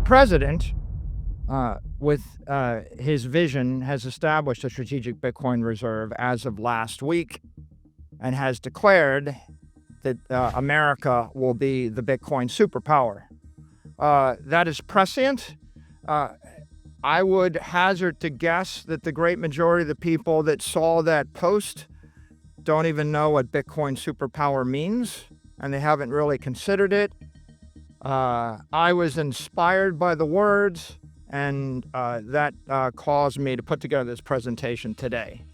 president, with his vision, has established a strategic Bitcoin reserve as of last week and has declared that America will be the Bitcoin superpower. That is prescient. I would hazard to guess that the great majority of the people that saw that post don't even know what Bitcoin superpower means, and they haven't really considered it. I was inspired by the words, and that caused me to put together this presentation today.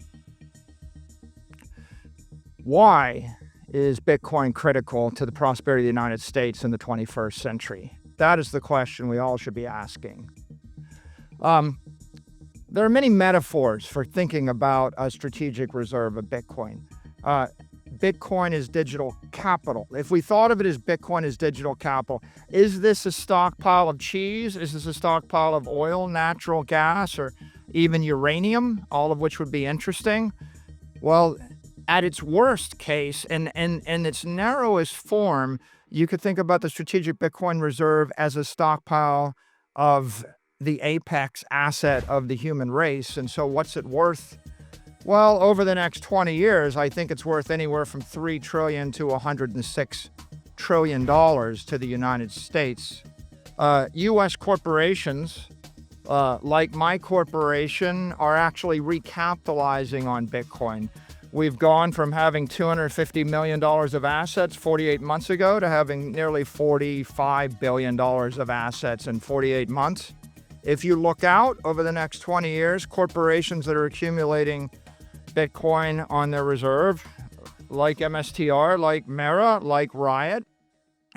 Why is Bitcoin critical to the prosperity of the United States in the 21st century? That is the question we all should be asking. There are many metaphors for thinking about a strategic reserve of Bitcoin. Bitcoin is digital capital. If we thought of it as Bitcoin as digital capital, is this a stockpile of cheese? Is this a stockpile of oil, natural gas, or even uranium, all of which would be interesting? Well, at its worst case, and its narrowest form, you could think about the strategic Bitcoin reserve as a stockpile of the apex asset of the human race. And so what's it worth? Well, over the next 20 years, I think it's worth anywhere from $3 trillion to $106 trillion to the United States. U.S. corporations, like my corporation, are actually recapitalizing on Bitcoin. We've gone from having $250 million of assets 48 months ago to having nearly $45 billion of assets in 48 months. If you look out over the next 20 years, corporations that are accumulating Bitcoin on their reserve, like MSTR, like Mara, like Riot,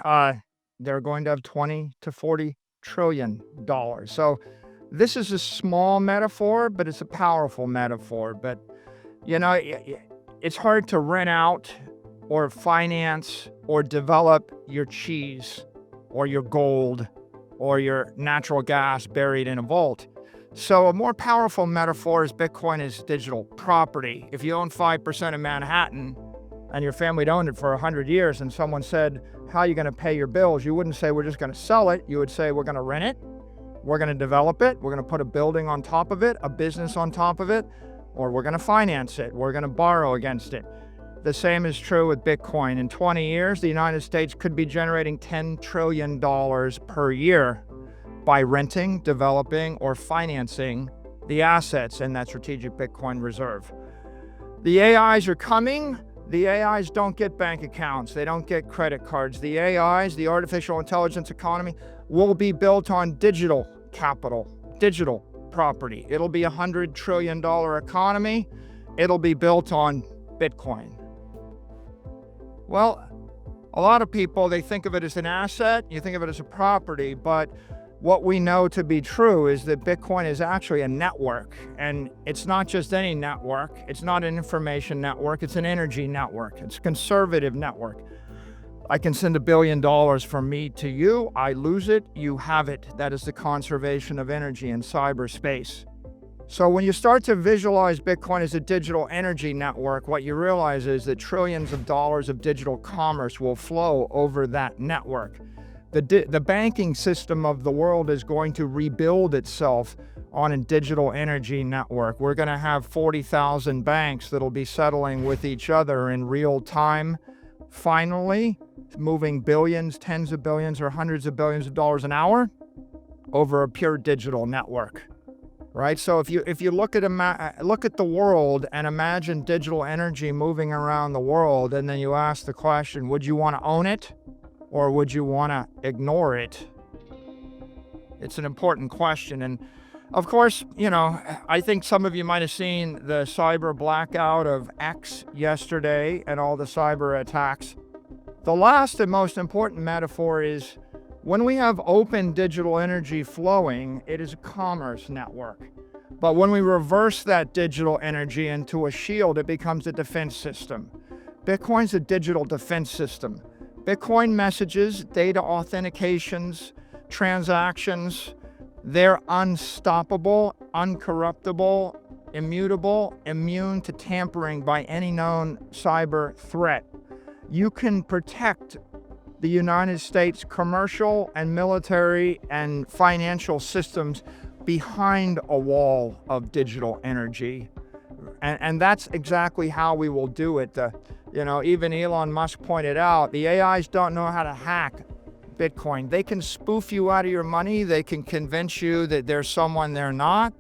they're going to have $20 to $40 trillion. So this is a small metaphor, but it's a powerful metaphor. But, you know, it's hard to rent out or finance or develop your cheese or your gold or your natural gas buried in a vault. So a more powerful metaphor is Bitcoin is digital property. If you own 5% of Manhattan and your family had owned it for 100 years and someone said, how are you going to pay your bills? You wouldn't say, we're just going to sell it. You would say, we're going to rent it. We're going to develop it. We're going to put a building on top of it, a business on top of it, or we're going to finance it. We're going to borrow against it. The same is true with Bitcoin. In 20 years, the United States could be generating $10 trillion per year by renting, developing, or financing the assets in that strategic Bitcoin reserve. The AIs are coming. The AIs don't get bank accounts. They don't get credit cards. The AIs, the artificial intelligence economy, will be built on digital capital, digital property. It'll be a $100 trillion economy. It'll be built on Bitcoin. Well, a lot of people, they think of it as an asset. You think of it as a property, but what we know to be true is that Bitcoin is actually a network, and it's not just any network. It's not an information network. It's an energy network. It's a conservative network. I can send $1 billion from me to you. I lose it. You have it. That is the conservation of energy in cyberspace. So when you start to visualize Bitcoin as a digital energy network, what you realize is that trillions of dollars of digital commerce will flow over that network. The banking system of the world is going to rebuild itself on a digital energy network. We're going to have 40,000 banks that'll be settling with each other in real time, finally, moving billions, tens of billions, or hundreds of billions of dollars an hour over a pure digital network. Right? So if you look at the world and imagine digital energy moving around the world, and then you ask the question, would you want to own it? Or would you want to ignore it? It's an important question. And of course, you know, I think some of you might have seen the cyber blackout of X yesterday and all the cyber attacks. The last and most important metaphor is when we have open digital energy flowing, it is a commerce network. But when we reverse that digital energy into a shield, it becomes a defense system. Bitcoin's a digital defense system. Bitcoin messages, data authentications, transactions, they're unstoppable, uncorruptible, immutable, immune to tampering by any known cyber threat. You can protect the United States commercial and military and financial systems behind a wall of digital energy. And that's exactly how we will do it. Even Elon Musk pointed out, the AIs don't know how to hack Bitcoin. They can spoof you out of your money. They can convince you that there's someone they're not.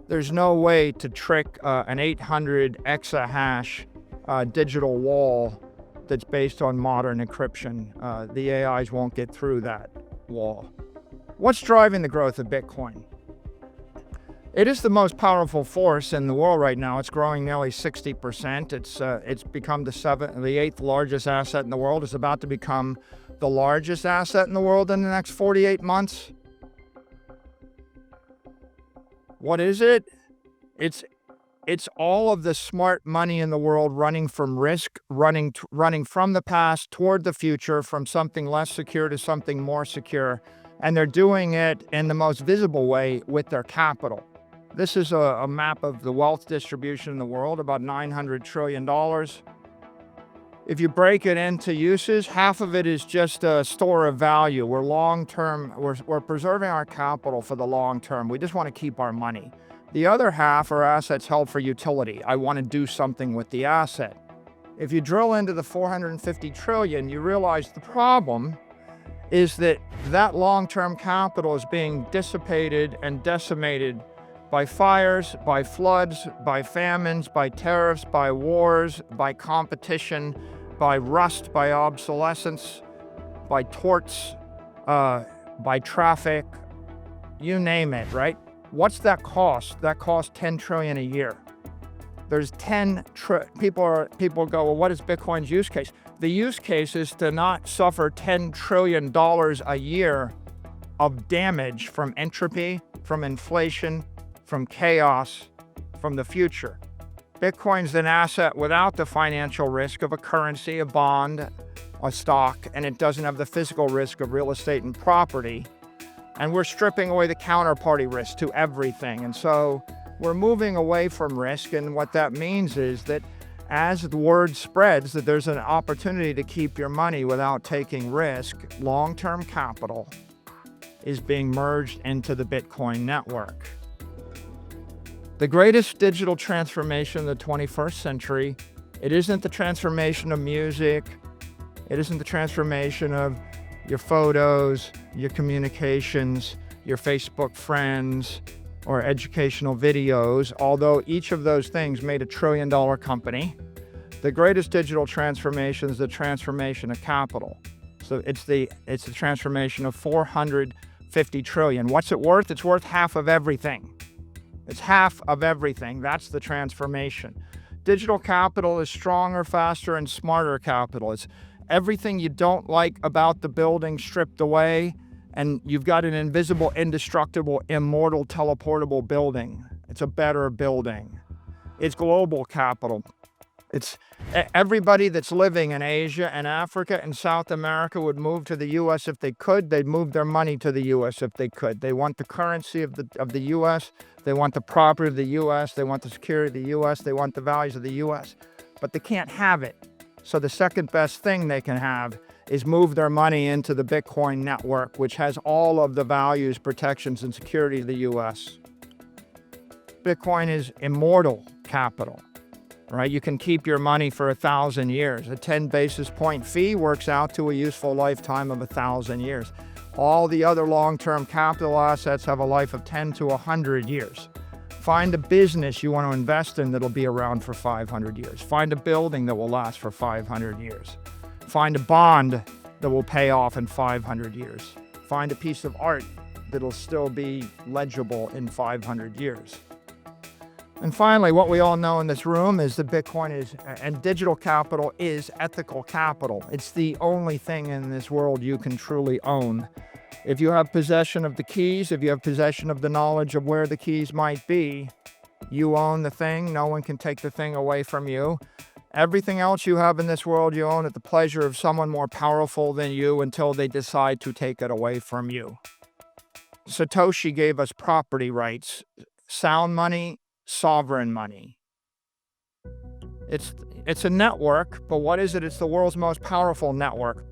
There's no way to trick an 800 exahash digital wall that's based on modern encryption. The AIs won't get through that wall. What's driving the growth of Bitcoin? It is the most powerful force in the world right now. It's growing nearly 60%. It's become the eighth largest asset in the world. It's about to become the largest asset in the world in the next 48 months. What is it? It's all of the smart money in the world running from risk, running from the past toward the future, from something less secure to something more secure. And they're doing it in the most visible way with their capital. This is a map of the wealth distribution in the world, about $900 trillion. If you break it into uses, half of it is just a store of value. We're long-term, we're preserving our capital for the long term. We just want to keep our money. The other half are assets held for utility. I want to do something with the asset. If you drill into the 450 trillion, you realize the problem is that long-term capital is being dissipated and decimated by fires, by floods, by famines, by tariffs, by wars, by competition, by rust, by obsolescence, by torts, by traffic, you name it, right? What's that cost? That costs 10 trillion a year. There's people go, well, what is Bitcoin's use case? The use case is to not suffer $10 trillion a year of damage from entropy, from inflation, from chaos, from the future. Bitcoin's an asset without the financial risk of a currency, a bond, a stock, and it doesn't have the physical risk of real estate and property. And we're stripping away the counterparty risk to everything. And so we're moving away from risk. And what that means is that as the word spreads that there's an opportunity to keep your money without taking risk, long-term capital is being merged into the Bitcoin network. The greatest digital transformation of the 21st century, it isn't the transformation of music, it isn't the transformation of your photos, your communications, your Facebook friends, or educational videos, although each of those things made a $1 trillion company. The greatest digital transformation is the transformation of capital. So it's the transformation of 450 trillion. What's it worth? It's worth half of everything. It's half of everything. That's the transformation. Digital capital is stronger, faster, and smarter capital. It's everything you don't like about the building stripped away, and you've got an invisible, indestructible, immortal, teleportable building. It's a better building. It's global capital. It's everybody that's living in Asia and Africa and South America would move to the U.S. if they could. They'd move their money to the U.S. if they could. They want the currency of the U.S. They want the property of the U.S. They want the security of the U.S. They want the values of the U.S. But they can't have it. So the second best thing they can have is move their money into the Bitcoin network, which has all of the values, protections, and security of the U.S. Bitcoin is immortal capital, right? You can keep your money for 1,000 years. A 10 basis point fee works out to a useful lifetime of 1,000 years. All the other long-term capital assets have a life of 10 to 100 years. Find a business you want to invest in that'll be around for 500 years. Find a building that will last for 500 years. Find a bond that will pay off in 500 years. Find a piece of art that'll still be legible in 500 years. And finally, what we all know in this room is that Bitcoin and digital capital is ethical capital. It's the only thing in this world you can truly own. If you have possession of the keys, if you have possession of the knowledge of where the keys might be, you own the thing. No one can take the thing away from you. Everything else you have in this world, you own at the pleasure of someone more powerful than you until they decide to take it away from you. Satoshi gave us property rights, sound money, sovereign money. It's a network, but what is it? It's the world's most powerful network.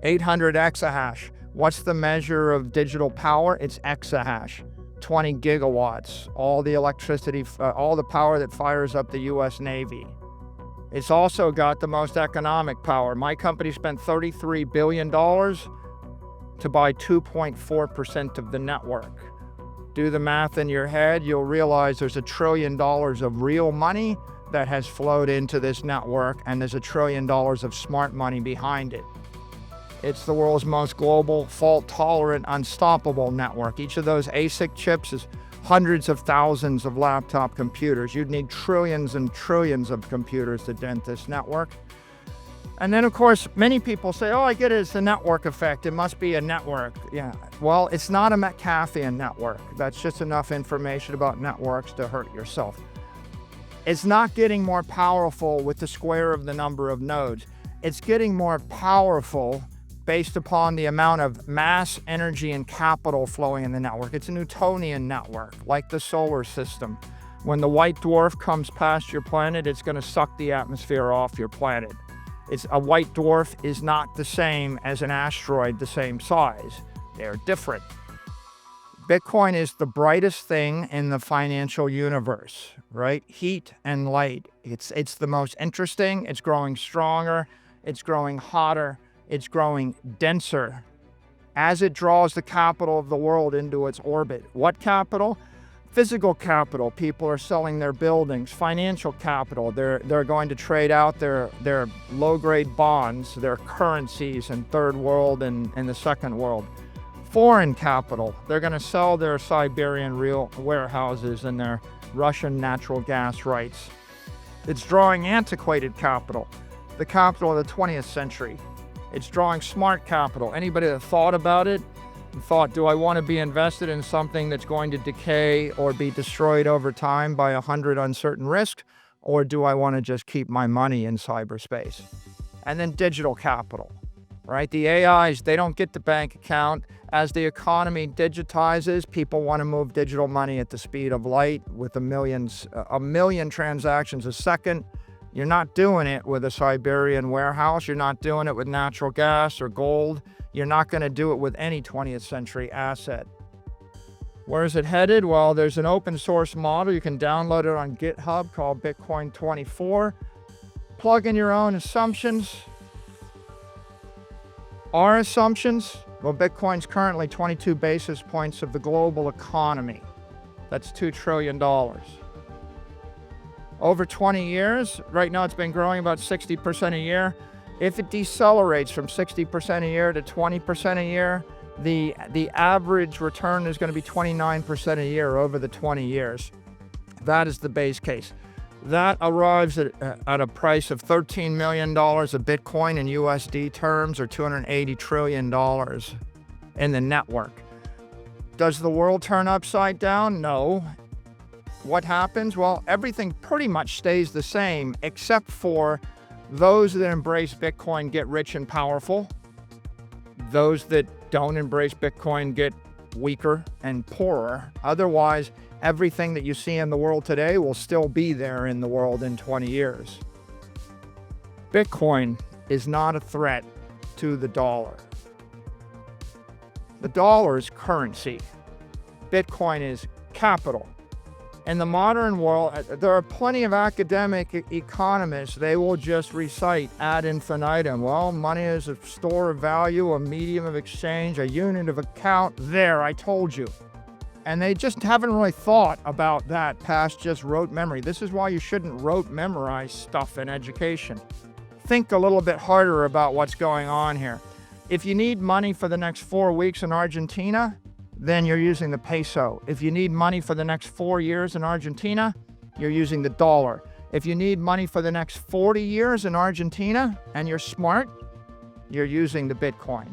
800 exahash. What's the measure of digital power? It's exahash. 20 gigawatts, all the electricity, all the power that fires up the US Navy. It's also got the most economic power. My company spent $33 billion to buy 2.4% of the network. Do the math in your head, you'll realize there's $1 trillion of real money that has flowed into this network, and there's $1 trillion of smart money behind it. It's the world's most global, fault-tolerant, unstoppable network. Each of those ASIC chips is hundreds of thousands of laptop computers. You'd need trillions and trillions of computers to dent this network. And then, of course, many people say, oh, I get it, it's the network effect. It must be a network. Yeah, well, it's not a McAfee network. That's just enough information about networks to hurt yourself. It's not getting more powerful with the square of the number of nodes. It's getting more powerful based upon the amount of mass, energy, and capital flowing in the network. It's a Newtonian network, like the solar system. When the white dwarf comes past your planet, it's going to suck the atmosphere off your planet. A white dwarf is not the same as an asteroid the same size. They're different. Bitcoin is the brightest thing in the financial universe, right? Heat and light. It's the most interesting. It's growing stronger. It's growing hotter. It's growing denser as it draws the capital of the world into its orbit. What capital? Physical capital. People are selling their buildings. Financial capital. They're going to trade out their low-grade bonds, their currencies in third world and the second world. Foreign capital. They're going to sell their Siberian real warehouses and their Russian natural gas rights. It's drawing antiquated capital, the capital of the 20th century. It's drawing smart capital. Anybody that thought about it and thought, do I want to be invested in something that's going to decay or be destroyed over time by 100 uncertain risks, or do I want to just keep my money in cyberspace? And then digital capital, right? The AIs, they don't get the bank account. As the economy digitizes, people want to move digital money at the speed of light with a million transactions a second. You're not doing it with a Siberian warehouse. You're not doing it with natural gas or gold. You're not going to do it with any 20th century asset. Where is it headed? Well, there's an open source model. You can download it on GitHub called Bitcoin 24. Plug in your own assumptions. Our assumptions? Well, Bitcoin's currently 22 basis points of the global economy. That's $2 trillion. Over 20 years, right now it's been growing about 60% a year. If it decelerates from 60% a year to 20% a year, the average return is going to be 29% a year over the 20 years. That is the base case. That arrives at a price of $13 million of Bitcoin in USD terms, or $280 trillion in the network. Does the world turn upside down? No. What happens? Well, everything pretty much stays the same, except for those that embrace Bitcoin get rich and powerful. Those that don't embrace Bitcoin get weaker and poorer. Otherwise, everything that you see in the world today will still be there in the world in 20 years. Bitcoin is not a threat to the dollar. The dollar is currency. Bitcoin is capital. In the modern world, there are plenty of academic economists. They will just recite ad infinitum. Well, money is a store of value, a medium of exchange, a unit of account. There, I told you. And they just haven't really thought about that past just rote memory. This is why you shouldn't rote memorize stuff in education. Think a little bit harder about what's going on here. If you need money for the next 4 weeks in Argentina, then you're using the peso. If you need money for the next 4 years in Argentina, you're using the dollar. If you need money for the next 40 years in Argentina and you're smart, you're using the Bitcoin.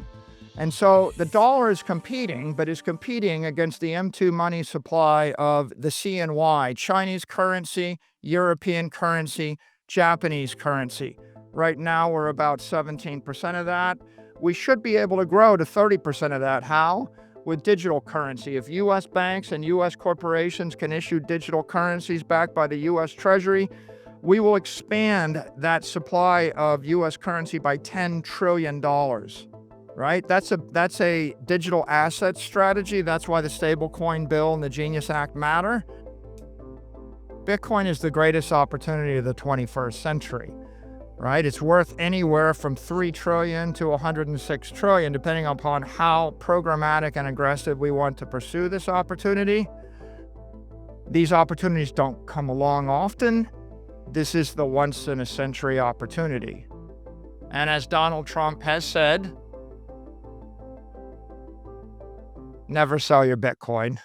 And so the dollar is competing, but is competing against the M2 money supply of the CNY, Chinese currency, European currency, Japanese currency. Right now, we're about 17% of that. We should be able to grow to 30% of that. How? With digital currency. If U.S. banks and U.S. corporations can issue digital currencies backed by the U.S. Treasury, we will expand that supply of U.S. currency by $10 trillion. right? That's a digital asset strategy. That's why the stablecoin bill and the Genius Act matter. Bitcoin is the greatest opportunity of the 21st century, right? It's worth anywhere from 3 trillion to 106 trillion, depending upon how programmatic and aggressive we want to pursue this opportunity. These opportunities don't come along often. This is the once-in-a-century opportunity. And as Donald Trump has said, never sell your Bitcoin.